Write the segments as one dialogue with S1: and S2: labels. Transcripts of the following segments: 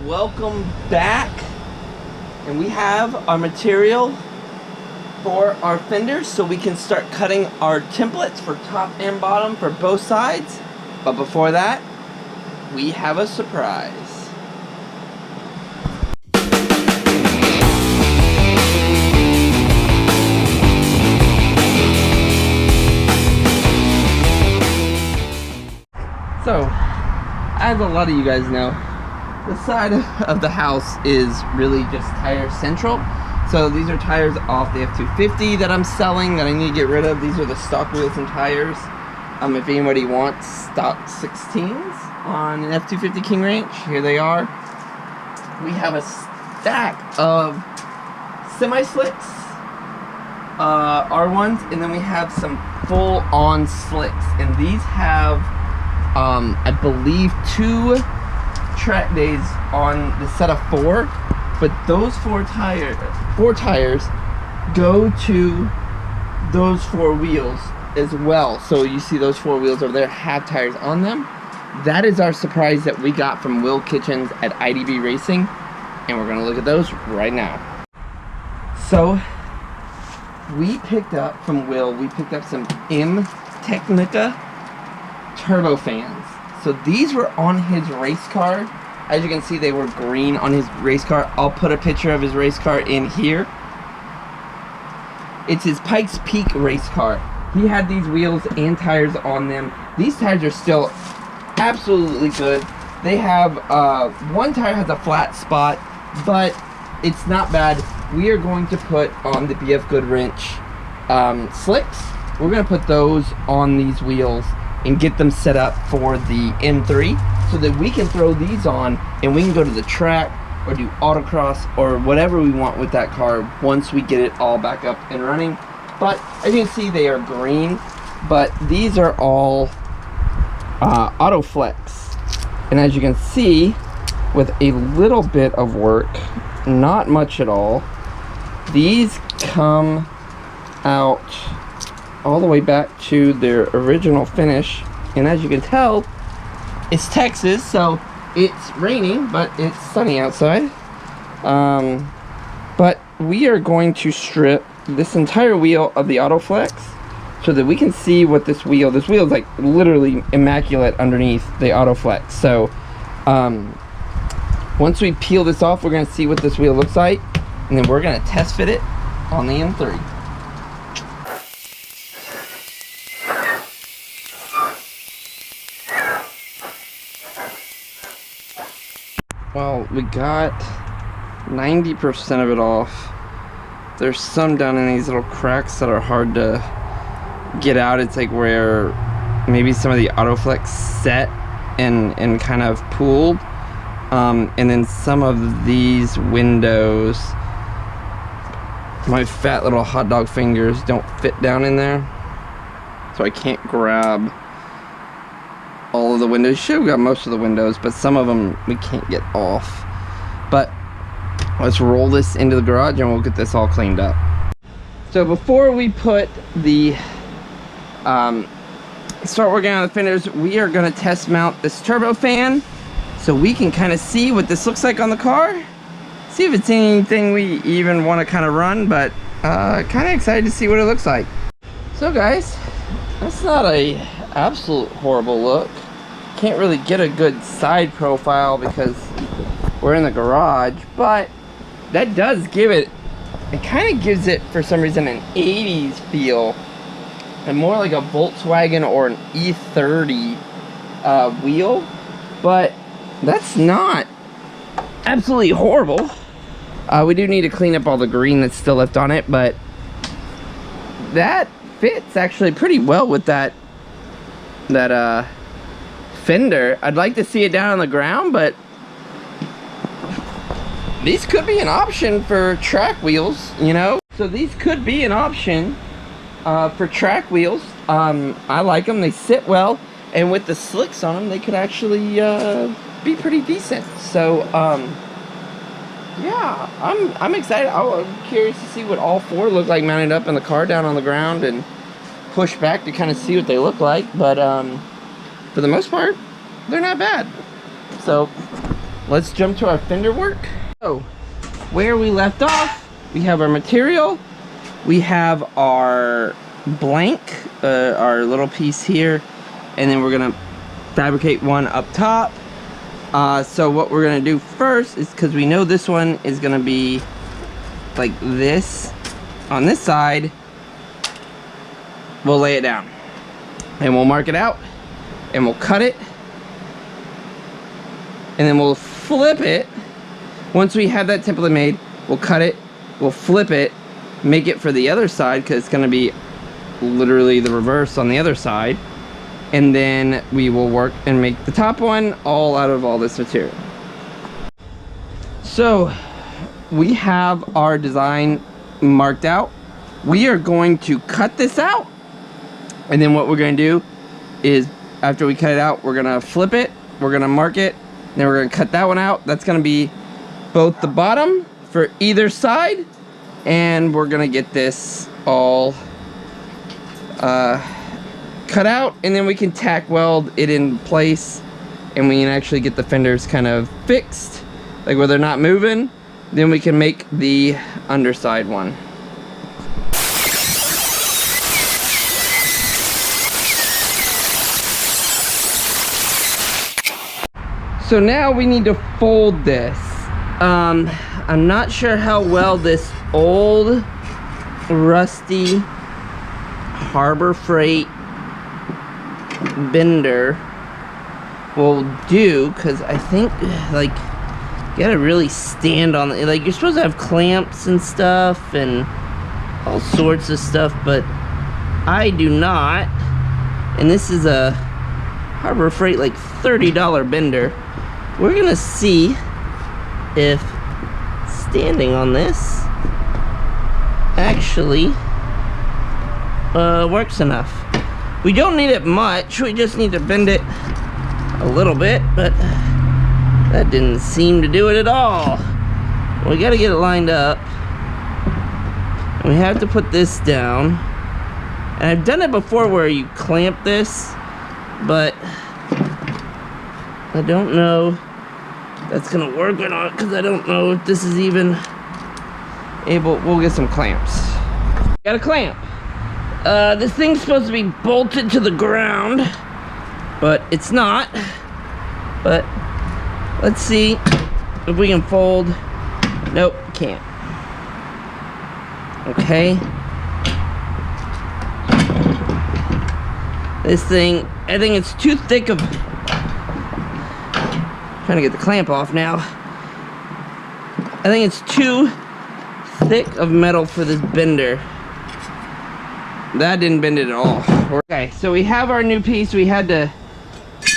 S1: Welcome back, and we have our material for our fenders so we can start cutting our templates for top and bottom for both sides. But before that, we have a surprise. So, as a lot of you guys know, the side of the house is really just tire central. So these are tires off the F250 that I'm selling that I need to get rid of. These are the stock wheels and tires. If anybody wants stock 16s on an F250 King Ranch, here they are. We have a stack of semi-slicks, R1s, and then we have some full-on slicks. And these have, I believe, 2 track days on the set of 4, but those 4 tires go to those 4 wheels as well. So you see those 4 wheels over there have tires on them. That is our surprise that we got from Will Kitchens at IDB Racing, and we're gonna look at those right now. So we picked up from Will, we picked up some Technica turbo fans. So these were on his race car. As you can see, they were green on his race car. I'll put a picture of his race car in here. It's his Pikes Peak race car. He had these wheels and tires on them. These tires are still absolutely good. They have, one tire has a flat spot, but it's not bad. We are going to put on the BF Goodwrench slicks. We're gonna put those on these wheels and get them set up for the M3 so that we can throw these on and we can go to the track or do autocross or whatever we want with that car once we get it all back up and running. But as you can see, they are green, but these are all auto flex. And as you can see, with a little bit of work, not much at all, these come out all the way back to their original finish. And as you can tell, it's Texas, so it's raining, but it's sunny outside. But we are going to strip this entire wheel of the Autoflex so that we can see what this wheel is like literally immaculate underneath the Autoflex. So once we peel this off, we're going to see what this wheel looks like, and then we're going to test fit it on the M3. Well, we got 90% of it off. There's some down in these little cracks that are hard to get out. It's like where maybe some of the Autoflex set and kind of pooled. And then some of these windows, my fat little hot dog fingers don't fit down in there. So I can't grab all of the windows. Should have got most of the windows, but some of them we can't get off. But let's roll this into the garage and we'll get this all cleaned up. So before we put the start working on the fenders, we are going to test mount this turbo fan so we can kind of see what this looks like on the car, see if it's anything we even want to kind of run, but kind of excited to see what it looks like. So guys, that's not a absolute horrible look. Can't really get a good side profile because we're in the garage, but that does give it kind of gives it for some reason an 80s feel and more like a Volkswagen or an E30 wheel, but that's not absolutely horrible. We do need to clean up all the green that's still left on it, but that fits actually pretty well with that fender. I'd like to see it down on the ground, but these could be an option for track wheels, you know? So these could be an option for track wheels. I like them, they sit well, and with the slicks on them, they could actually be pretty decent. So yeah, I'm excited. I'm curious to see what all 4 look like mounted up in the car down on the ground and push back to kind of see what they look like. But for the most part, they're not bad. So let's jump to our Fender work. So, where we left off, we have our material, we have our blank, our little piece here, and then we're gonna fabricate one up top. So what we're gonna do first is, because we know this one is gonna be like this on this side, we'll lay it down and we'll mark it out and we'll cut it, and then we'll flip it. Once we have that template made, we'll cut it, we'll flip it, make it for the other side, because it's gonna be literally the reverse on the other side. And then we will work and make the top one all out of all this material. So we have our design marked out. We are going to cut this out, and then what we're going to do is, after we cut it out, we're gonna flip it, we're gonna mark it, then we're gonna cut that one out. That's gonna be both the bottom for either side, and we're gonna get this all cut out, and then we can tack weld it in place, and we can actually get the fenders kind of fixed, like where they're not moving. Then we can make the underside one. So now we need to fold this. I'm not sure how well this old rusty Harbor Freight bender will do, because I think like you gotta really stand on it. Like, you're supposed to have clamps and stuff and all sorts of stuff, but I do not. And this is a Harbor Freight like $30 bender. We're gonna see if standing on this actually works enough. We don't need it much, we just need to bend it a little bit, but that didn't seem to do it at all. We gotta get it lined up, and we have to put this down. And I've done it before where you clamp this, but I don't know if that's gonna work or not, because I don't know if this is even able. We'll get some clamps. Got a clamp. This thing's supposed to be bolted to the ground, but it's not. But let's see if we can fold. Nope, can't. Okay. This thing, I think it's too thick of... Trying to get the clamp off now. I think it's too thick of metal for this bender. That didn't bend it at all. Okay, so we have our new piece. We had to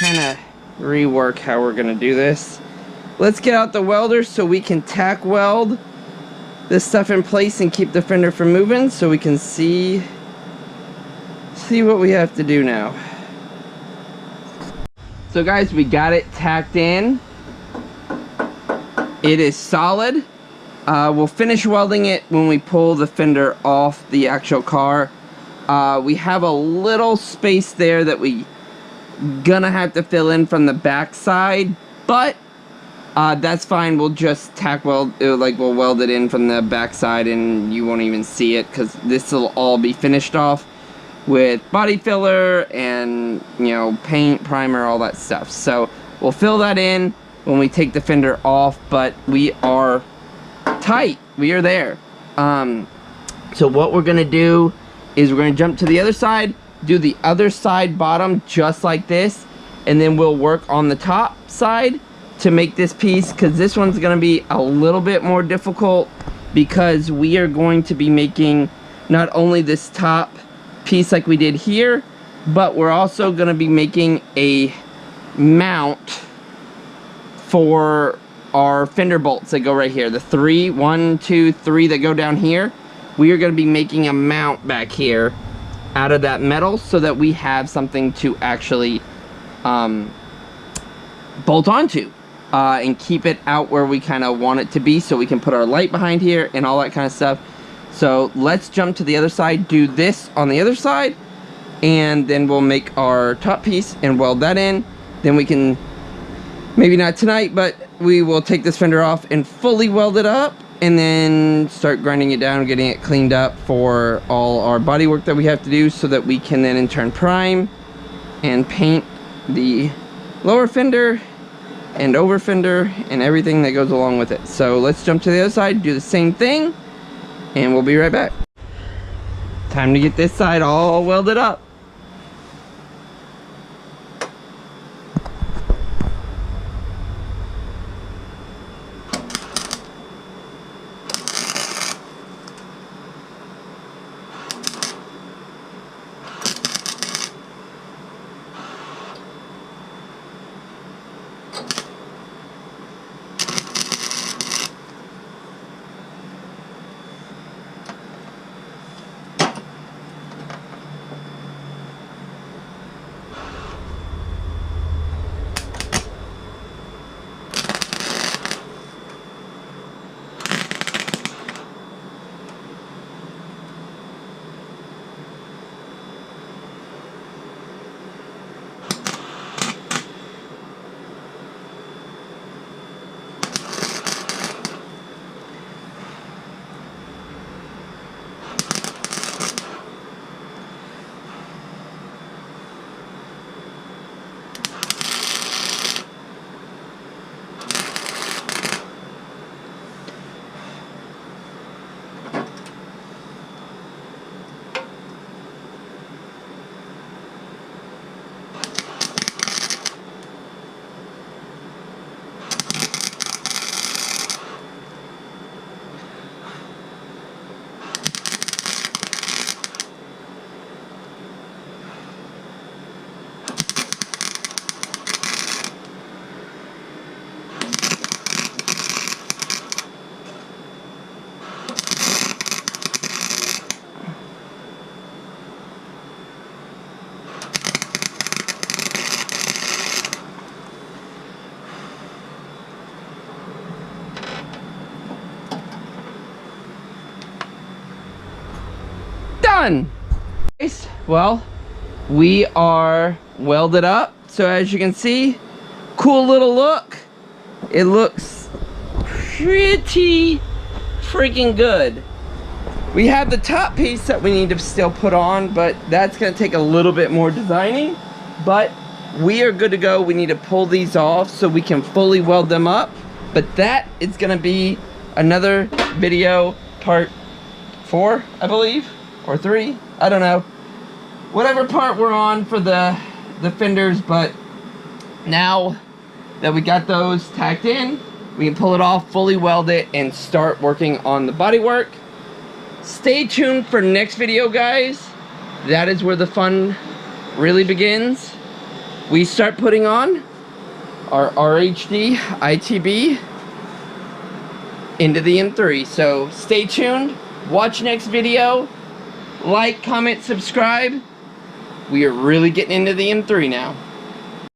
S1: kind of rework how we're gonna do this. Let's get out the welder so we can tack weld this stuff in place and keep the fender from moving, so we can see what we have to do now. So guys, we got it tacked in. It is solid. We'll finish welding it when we pull the fender off the actual car. We have a little space there that we gonna have to fill in from the back side, but that's fine. We'll just tack weld, we'll weld it in from the back side, and you won't even see it, because this will all be finished off with body filler and, you know, paint, primer, all that stuff. So we'll fill that in when we take the fender off, but we are tight. We are there. So what we're gonna do is we're gonna jump to the other side, do the other side bottom just like this, and then we'll work on the top side to make this piece, because this one's gonna be a little bit more difficult, because we are going to be making not only this top piece like we did here, but we're also gonna be making a mount for our fender bolts that go right here. The 3, 1, 2, 3 that go down here. We are gonna be making a mount back here out of that metal, so that we have something to actually bolt onto and keep it out where we kind of want it to be, so we can put our light behind here and all that kind of stuff. So let's jump to the other side, do this on the other side, and then we'll make our top piece and weld that in. Then we can, maybe not tonight, but we will take this fender off and fully weld it up, and then start grinding it down, getting it cleaned up for all our body work that we have to do, so that we can then in turn prime and paint the lower fender and over fender and everything that goes along with it. So let's jump to the other side, do the same thing, and we'll be right back. Time to get this side all welded up. Done. Well, we are welded up, so as you can see, cool little look. It looks pretty freaking good. We have the top piece that we need to still put on, but that's going to take a little bit more designing, but we are good to go. We need to pull these off so we can fully weld them up, but that is going to be another video, part 4, I believe, or 3, I don't know, whatever part we're on for the fenders. But now that we got those tacked in, we can pull it off, fully weld it, and start working on the body work. Stay tuned for next video, guys. That is where the fun really begins. We start putting on our RHD ITB into the M3. So stay tuned, watch next video, like, comment, subscribe. We are really getting into the M3 now.